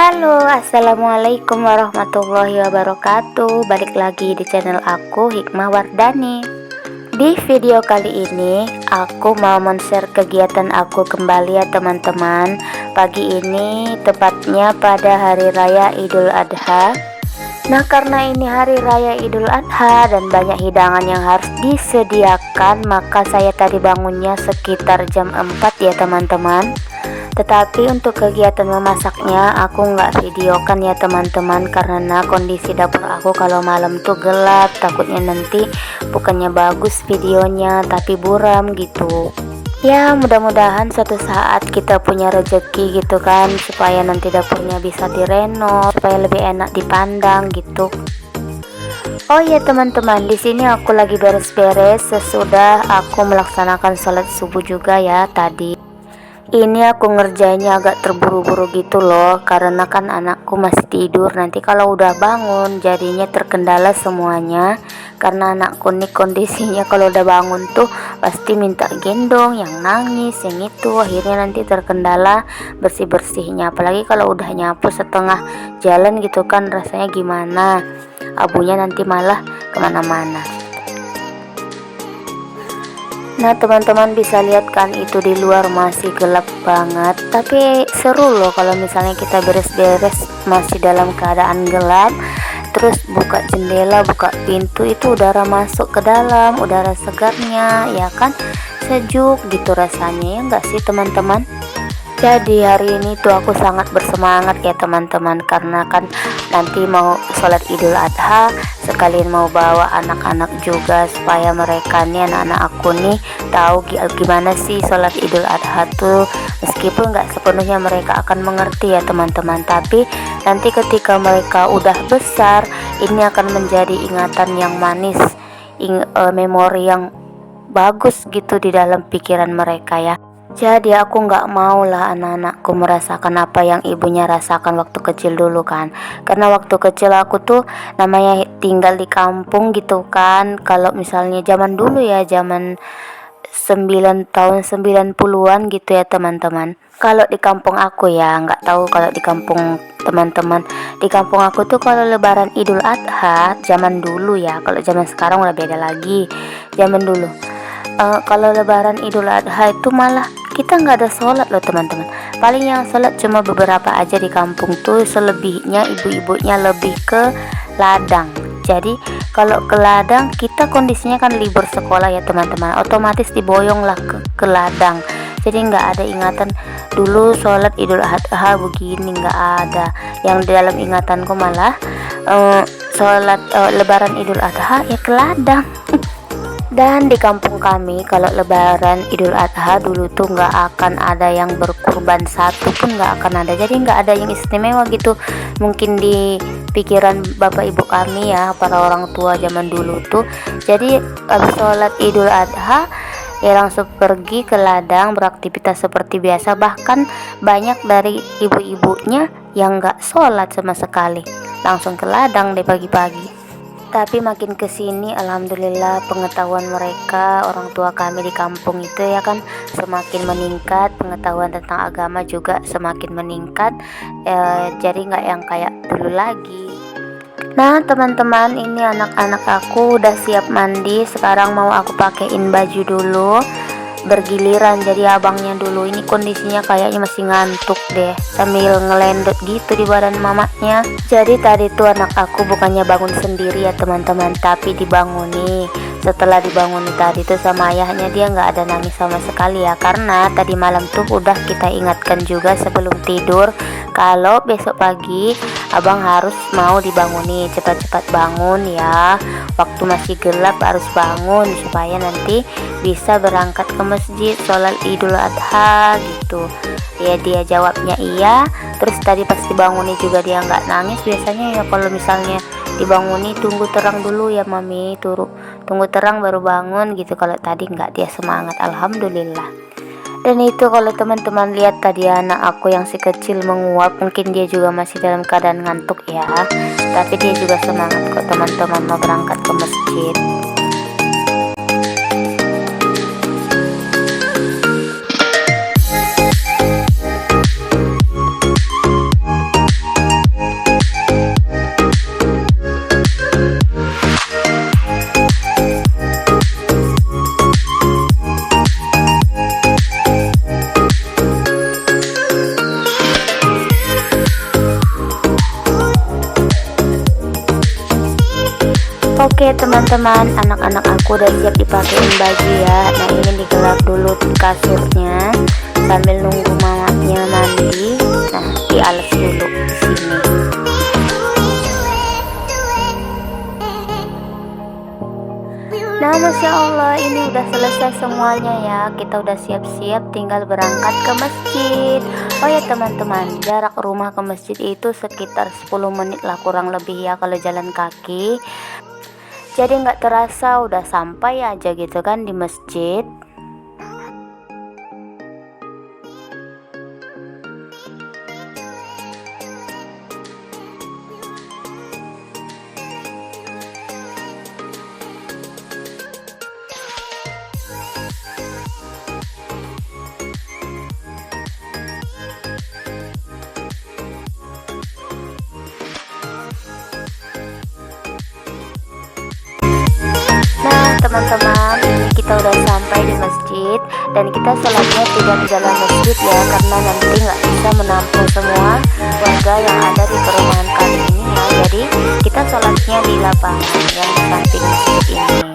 Halo, assalamualaikum warahmatullahi wabarakatuh. Balik lagi di channel aku, Hikmah Wardani. Di video kali ini aku mau men-share kegiatan aku kembali ya teman-teman. Pagi ini tepatnya pada hari raya Idul Adha. Nah, karena ini hari raya Idul Adha dan banyak hidangan yang harus disediakan, maka saya tadi bangunnya sekitar jam 4 ya teman-teman. Tetapi untuk kegiatan memasaknya aku nggak videokan ya teman-teman, karena kondisi dapur aku kalau malam tuh gelap, takutnya nanti bukannya bagus videonya tapi buram gitu. Ya, mudah-mudahan suatu saat kita punya rezeki gitu kan, supaya nanti dapurnya bisa direnov, supaya lebih enak dipandang gitu. Oh ya teman-teman, di sini aku lagi beres-beres sesudah aku melaksanakan sholat subuh juga ya tadi. Ini aku ngerjainnya agak terburu-buru gitu loh, karena kan anakku masih tidur. Nanti kalau udah bangun jadinya terkendala semuanya, karena anakku nih kondisinya kalau udah bangun tuh pasti minta gendong, yang nangis, yang itu. Akhirnya nanti terkendala bersih-bersihnya, apalagi kalau udah nyapu setengah jalan gitu kan, rasanya gimana, abunya nanti malah kemana-mana. Nah teman-teman bisa lihat kan, itu di luar masih gelap banget, tapi seru loh kalau misalnya kita beres-beres masih dalam keadaan gelap, terus buka jendela, buka pintu, itu udara masuk ke dalam, udara segarnya ya kan, sejuk gitu rasanya, ya enggak sih teman-teman? Jadi hari ini tuh aku sangat bersemangat ya teman-teman, karena kan nanti mau sholat Idul Adha, sekalian mau bawa anak-anak juga supaya mereka nih, anak-anak aku nih tahu gimana sih sholat Idul Adha tuh. Meskipun nggak sepenuhnya mereka akan mengerti ya teman-teman, tapi nanti ketika mereka udah besar, ini akan menjadi ingatan yang manis, memori yang bagus gitu di dalam pikiran mereka ya. Jadi aku nggak mau lah anak-anakku merasakan apa yang ibunya rasakan waktu kecil dulu kan. Karena waktu kecil aku tuh namanya tinggal di kampung gitu kan. Kalau misalnya zaman dulu ya, zaman 9 tahun 90-an gitu ya teman-teman. Kalau di kampung aku ya, nggak tahu kalau di kampung teman-teman. Di kampung aku tuh kalau lebaran Idul Adha zaman dulu ya, kalau zaman sekarang udah beda lagi. Zaman dulu kalau lebaran Idul Adha itu malah kita nggak ada sholat loh teman-teman. Paling yang sholat cuma beberapa aja di kampung tuh, selebihnya ibu-ibunya lebih ke ladang. Jadi kalau ke ladang, kita kondisinya kan libur sekolah ya teman-teman, otomatis diboyong lah ke ladang. Jadi nggak ada ingatan dulu sholat Idul Adha begini, nggak ada. Yang di dalam ingatanku malah sholat lebaran Idul Adha ya ke ladang. Dan di kampung kami kalau lebaran Idul Adha dulu tuh nggak akan ada yang berkurban, satu pun nggak akan ada. Jadi nggak ada yang istimewa gitu. Mungkin di pikiran bapak ibu kami ya, para orang tua zaman dulu tuh, jadi habis sholat Idul Adha ya langsung pergi ke ladang beraktivitas seperti biasa. Bahkan banyak dari ibu-ibunya yang nggak sholat sama sekali, langsung ke ladang deh pagi-pagi. Tapi makin kesini alhamdulillah pengetahuan mereka, orang tua kami di kampung itu ya kan, semakin meningkat, pengetahuan tentang agama juga semakin meningkat, jadi nggak yang kayak dulu lagi. Nah teman-teman, ini anak-anak aku udah siap mandi, sekarang mau aku pakein baju dulu, bergiliran. Jadi abangnya dulu, ini kondisinya kayaknya masih ngantuk deh, sambil ngelendot gitu di badan mamanya. Jadi tadi tuh anak aku bukannya bangun sendiri ya teman-teman, tapi dibanguni. Setelah dibanguni tadi tuh sama ayahnya, dia nggak ada nangis sama sekali ya, karena tadi malam tuh udah kita ingatkan juga sebelum tidur kalau besok pagi abang harus mau dibanguni, cepat-cepat bangun ya, waktu masih gelap harus bangun supaya nanti bisa berangkat ke masjid sholat Idul Adha gitu. Ya dia jawabnya iya. Terus tadi pas dibanguni juga dia nggak nangis. Biasanya ya kalau misalnya dibanguni tunggu terang dulu ya mami, tunggu terang baru bangun gitu. Kalau tadi nggak, dia semangat alhamdulillah. Dan itu kalau teman-teman lihat tadi anak aku yang si kecil menguap, mungkin dia juga masih dalam keadaan ngantuk ya, tapi dia juga semangat kok teman-teman mau berangkat ke masjid. Oke teman-teman, anak-anak aku udah siap dipakein baju ya. Nah ini digelap dulu kasurnya sambil nunggu mamanya mandi. Nah dialas dulu di sini. Nah Masya Allah, ini udah selesai semuanya ya. Kita udah siap-siap tinggal berangkat ke masjid. Oh ya teman-teman, jarak rumah ke masjid itu sekitar 10 menit lah kurang lebih ya kalau jalan kaki. Jadi nggak terasa udah sampai aja gitu kan di masjid. Nah teman-teman, ini kita udah sampai di masjid dan kita sholatnya tidak di dalam masjid ya, karena nanti nggak bisa menampung semua warga yang ada di perumahan kami ini ya. Jadi kita sholatnya di lapangan yang di samping masjid ini.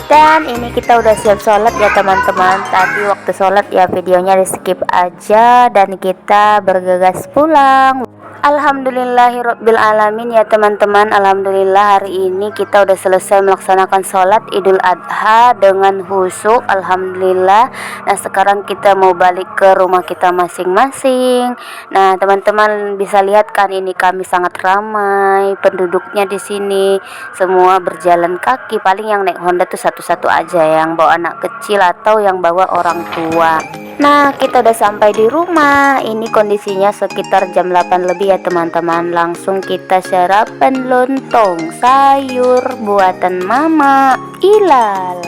Dan ini kita udah siap sholat ya teman-teman. Tadi waktu sholat ya videonya di skip aja dan kita bergegas pulang. Alhamdulillahirabbil alamin ya teman-teman. Alhamdulillah hari ini kita udah selesai melaksanakan sholat Idul Adha dengan khusyuk. Alhamdulillah. Nah sekarang kita mau balik ke rumah kita masing-masing. Nah teman-teman bisa lihat kan, ini kami sangat ramai penduduknya di sini. Semua berjalan kaki. Paling yang naik Honda tuh satu-satu aja, yang bawa anak kecil atau yang bawa orang tua. Nah kita udah sampai di rumah. Ini kondisinya sekitar jam 8 lebih ya teman-teman. Langsung kita sarapan lontong sayur buatan Mama Ilal.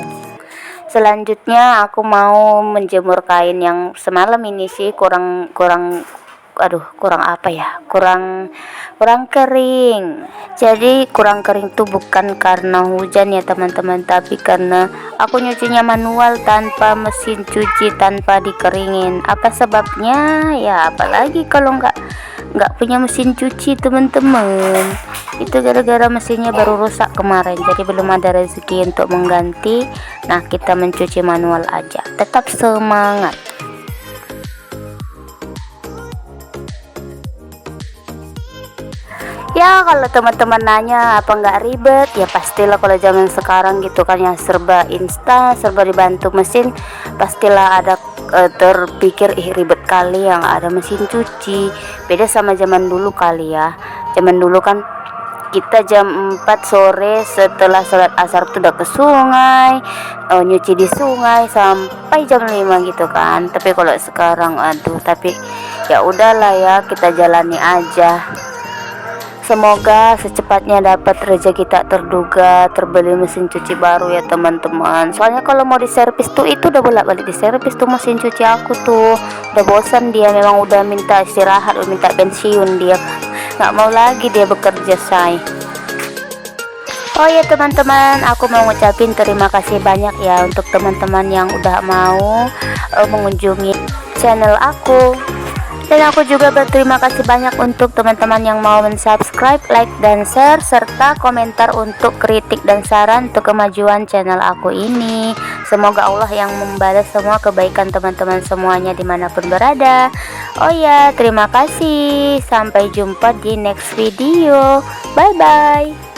Selanjutnya aku mau menjemur kain yang semalam ini sih kurang kering. Jadi kurang kering tuh bukan karena hujan ya teman-teman, tapi karena aku nyucinya manual tanpa mesin cuci, tanpa dikeringin. Apa sebabnya ya? Apalagi kalau nggak punya mesin cuci teman-teman. Itu gara-gara mesinnya baru rusak kemarin, jadi belum ada rezeki untuk mengganti. Nah kita mencuci manual aja. Tetap semangat. Ya kalau teman-teman nanya apa nggak ribet, ya pastilah kalau zaman sekarang gitu kan ya, serba instan, serba dibantu mesin. Pastilah ada terpikir ribet kali yang ada mesin cuci. Beda sama zaman dulu kali ya. Zaman dulu kan kita jam 4 sore setelah sholat asar tuh udah ke sungai, nyuci di sungai sampai jam 5 gitu kan. Tapi kalau sekarang aduh, tapi ya udahlah ya, kita jalani aja. Semoga secepatnya dapat rezeki tak terduga, terbeli mesin cuci baru ya teman-teman. Soalnya kalau mau diservis tuh itu udah bolak-balik diservis tuh mesin cuci aku tuh. Udah bosan dia, memang udah minta istirahat, udah minta pensiun dia. Nggak mau lagi dia bekerja say. Oh ya teman-teman, aku mau ngucapin terima kasih banyak ya untuk teman-teman yang udah mau mengunjungi channel aku. Dan aku juga berterima kasih banyak untuk teman-teman yang mau mensubscribe, like, dan share, serta komentar untuk kritik dan saran untuk kemajuan channel aku ini. Semoga Allah yang membalas semua kebaikan teman-teman semuanya dimanapun berada. Oh ya, terima kasih. Sampai jumpa di next video. Bye-bye.